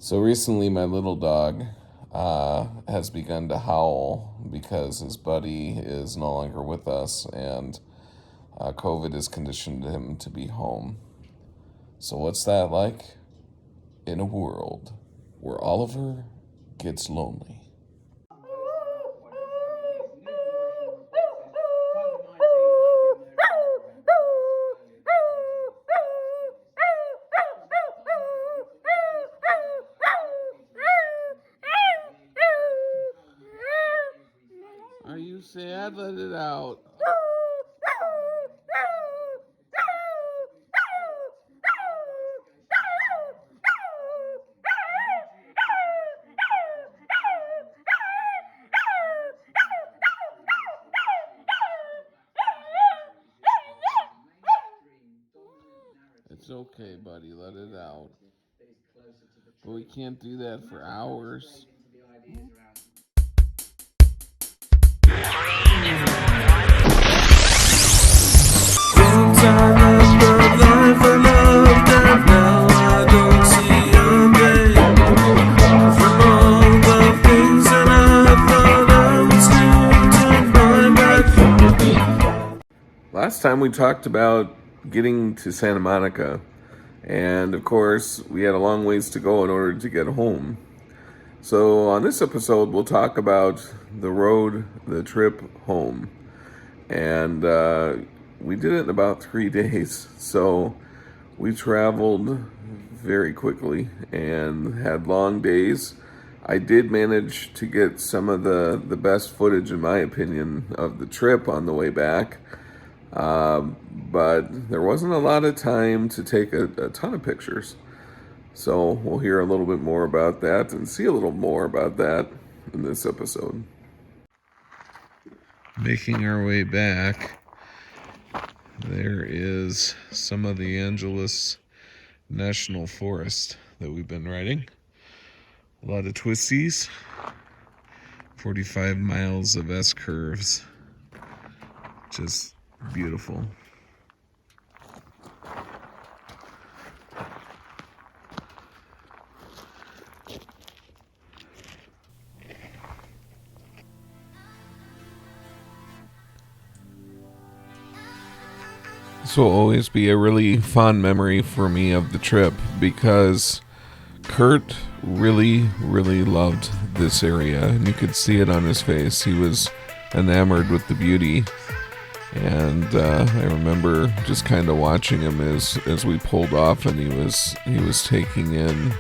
So recently, my little dog has begun to howl because his buddy is no longer with us, and COVID has conditioned him to be home. So, what's that like? In a world where Oliver gets lonely. Are you sad? Let it out. It's okay, buddy. Let it out. But we can't do that for hours. Last time we talked about getting to Santa Monica, and of course we had a long ways to go in order to get home. So on this episode we'll talk about the trip home, and we did it in about 3 days. So we traveled very quickly and had long days. I did manage to get some of the best footage, in my opinion, of the trip on the way back. But there wasn't a lot of time to take a ton of pictures. So we'll hear a little bit more about that and see a little more about that in this episode. Making our way back, there is some of the Angeles National Forest that we've been riding. A lot of twisties, 45 miles of S-curves, just beautiful. This will always be a really fond memory for me of the trip because Kurt really loved this area, and you could see it on his face. He was enamored with the beauty. And I remember just kind of watching him as we pulled off, and he was taking in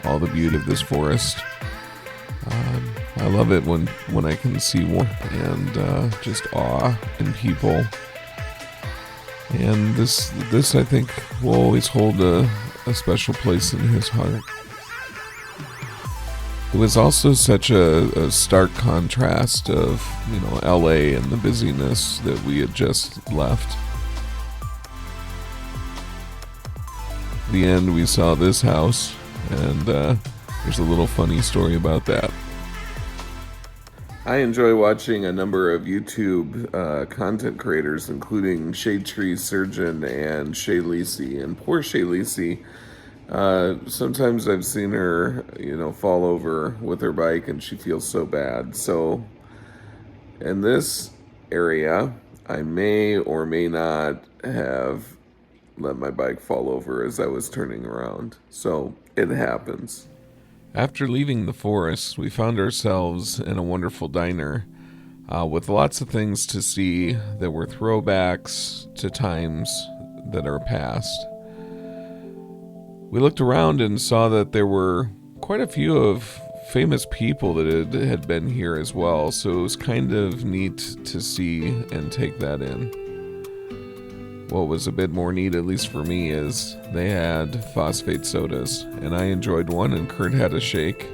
all the beauty of this forest. I love it when I can see more and just awe in people. And this I think will always hold a special place in his heart. It was also such a stark contrast of, LA and the busyness that we had just left. At the end, we saw this house, and there's a little funny story about that. I enjoy watching a number of YouTube content creators, including Shade Tree Surgeon and Shay Lisi. And poor Shay Lisi, sometimes I've seen her, fall over with her bike, and she feels so bad. So in this area, I may or may not have let my bike fall over as I was turning around. So it happens. After leaving the forest, we found ourselves in a wonderful diner with lots of things to see that were throwbacks to times that are past. We looked around and saw that there were quite a few of famous people that had been here as well, so it was kind of neat to see and take that in. What was a bit more neat, at least for me, is they had phosphate sodas, and I enjoyed one, and Kurt had a shake.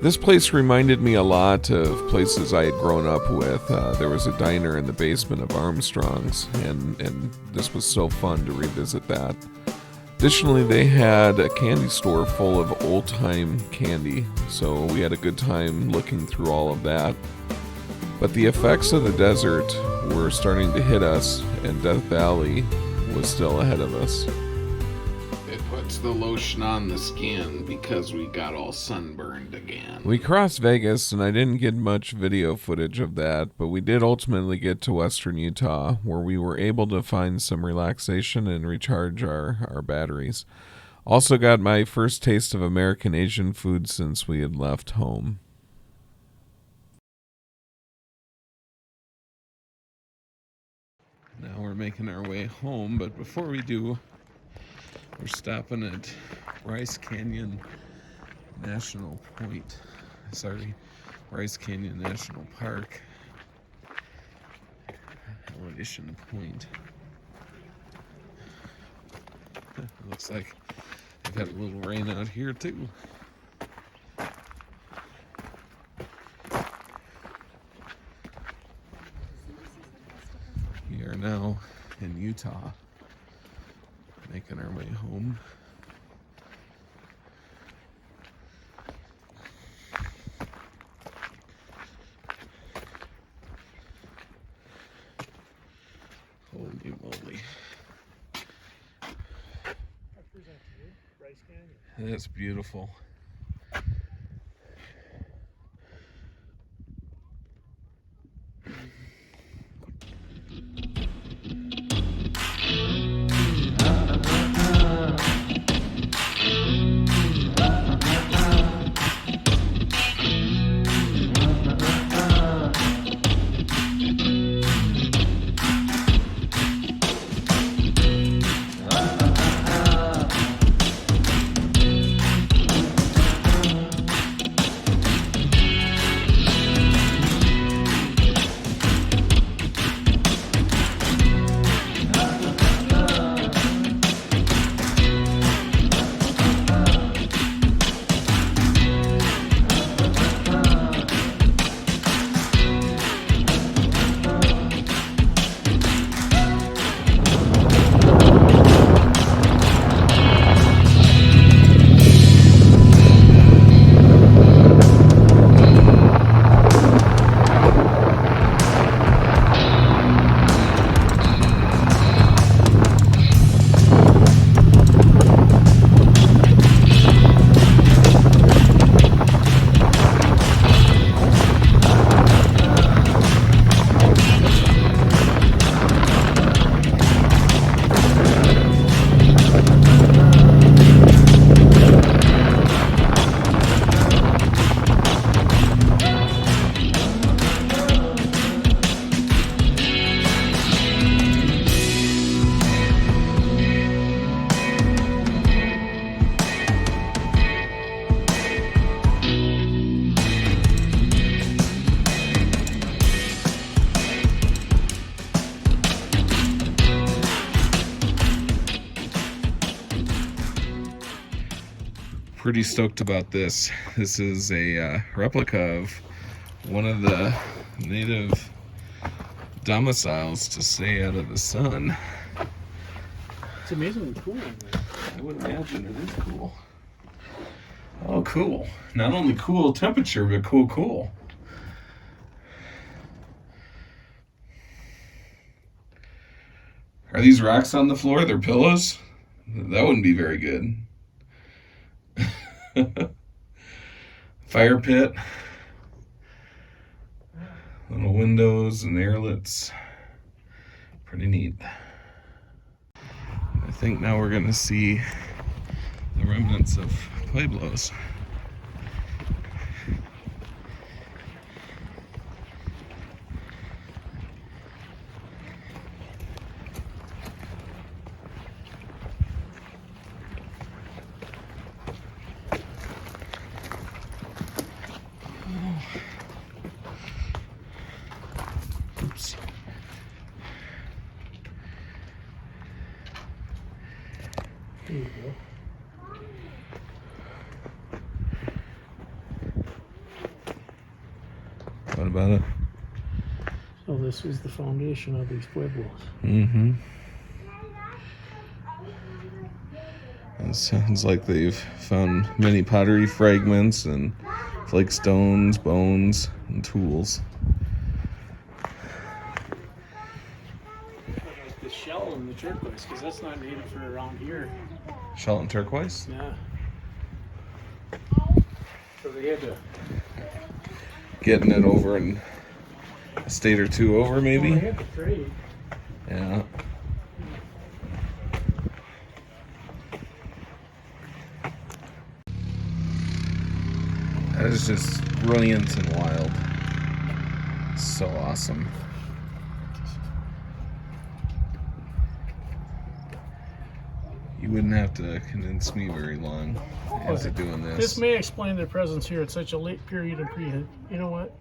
This place reminded me a lot of places I had grown up with. There was a diner in the basement of Armstrong's, and this was so fun to revisit that. Additionally, they had a candy store full of old-time candy, so we had a good time looking through all of that. But the effects of the desert were starting to hit us, and Death Valley was still ahead of us. It put puts the lotion on the skin because we got all sunburned again. We crossed Vegas, and I didn't get much video footage of that, but we did ultimately get to western Utah, where we were able to find some relaxation and recharge our batteries. Also got my first taste of American Asian food since we had left home. Now we're making our way home, but before we do, we're stopping at Bryce Canyon National Park. Elevation Point. Looks like they've had a little rain out here too. We are now in Utah, making our way home. Holy moly. That's beautiful. Pretty stoked about this. This is a replica of one of the native domiciles to stay out of the sun. It's amazingly cool. I would imagine it is cool. Oh, cool. Not only cool temperature, but cool. Are these rocks on the floor? They're pillows? That wouldn't be very good. Fire pit. Little windows and airlets. Pretty neat. I think now we're going to see the remnants of Pueblos. Oops. There you go. What about it? So this was the foundation of these pueblos. Mm-hmm. It sounds like they've found many pottery fragments and flake stones, bones, and tools. Like the shell and the turquoise, because that's not native for around here. Shelton turquoise? Yeah. So they had to. Getting it over in a state or two over, maybe? They had to trade. Yeah. That is just brilliant and wild. So awesome. You wouldn't have to convince me very long into doing this. This may explain their presence here at such a late period in pre-hit. You know what?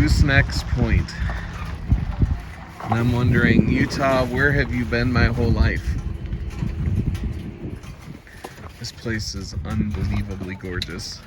Goosenecks Point. And I'm wondering, Utah, where have you been my whole life? This place is unbelievably gorgeous.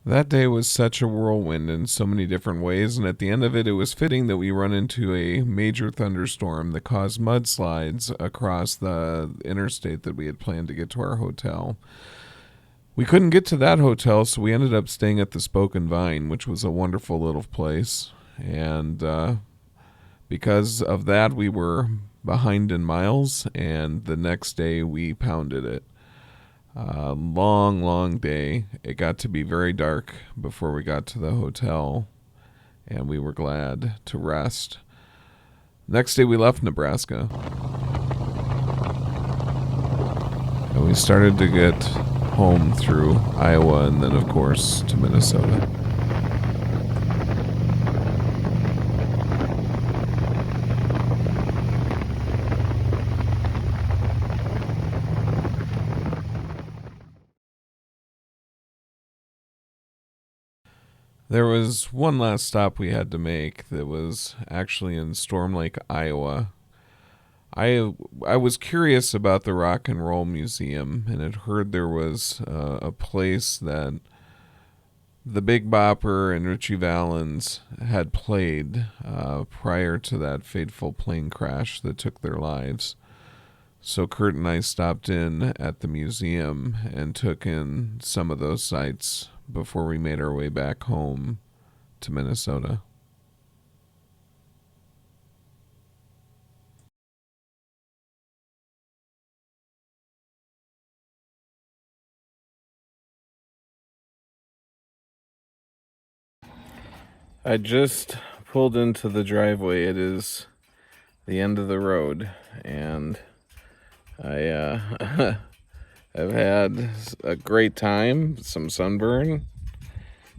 That day was such a whirlwind in so many different ways, and at the end of it, it was fitting that we run into a major thunderstorm that caused mudslides across the interstate that we had planned to get to our hotel. We couldn't get to that hotel, so we ended up staying at the Spoke and Vine, which was a wonderful little place. And because of that, we were behind in miles, and the next day we pounded it. Long, long day. It got to be very dark before we got to the hotel, and we were glad to rest. Next day we left Nebraska, and we started to get home through Iowa and then, of course, to Minnesota. There was one last stop we had to make that was actually in Storm Lake, Iowa. I was curious about the Rock and Roll Museum and had heard there was a place that the Big Bopper and Richie Valens had played prior to that fateful plane crash that took their lives. So Kurt and I stopped in at the museum and took in some of those sights before we made our way back home to Minnesota. I just pulled into the driveway. It is the end of the road, and I I've had a great time, some sunburn,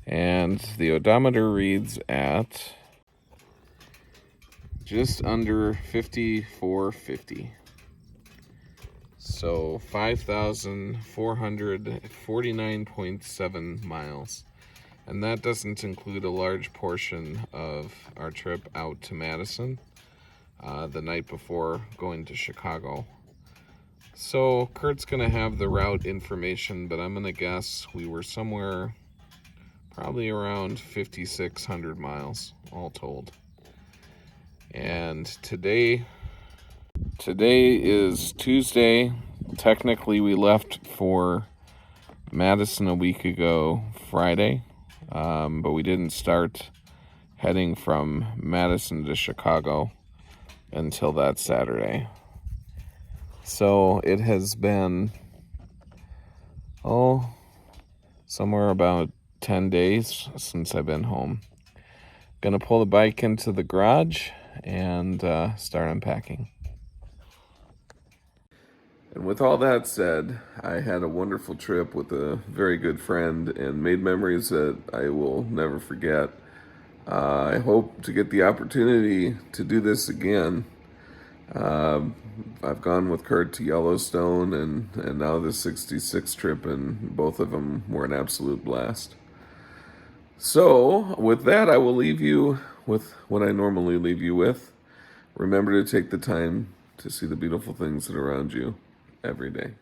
and the odometer reads at just under 5450. So 5,449.7 miles. And that doesn't include a large portion of our trip out to Madison the night before going to Chicago. So Kurt's going to have the route information, but I'm going to guess we were somewhere probably around 5,600 miles all told. And today is Tuesday. Technically we left for Madison a week ago Friday, but we didn't start heading from Madison to Chicago until that Saturday. So it has been, somewhere about 10 days since I've been home. Gonna pull the bike into the garage and start unpacking. And with all that said, I had a wonderful trip with a very good friend and made memories that I will never forget. I hope to get the opportunity to do this again. I've gone with Kurt to Yellowstone and now the 66 trip, and both of them were an absolute blast. So, with that, I will leave you with what I normally leave you with. Remember to take the time to see the beautiful things that are around you every day.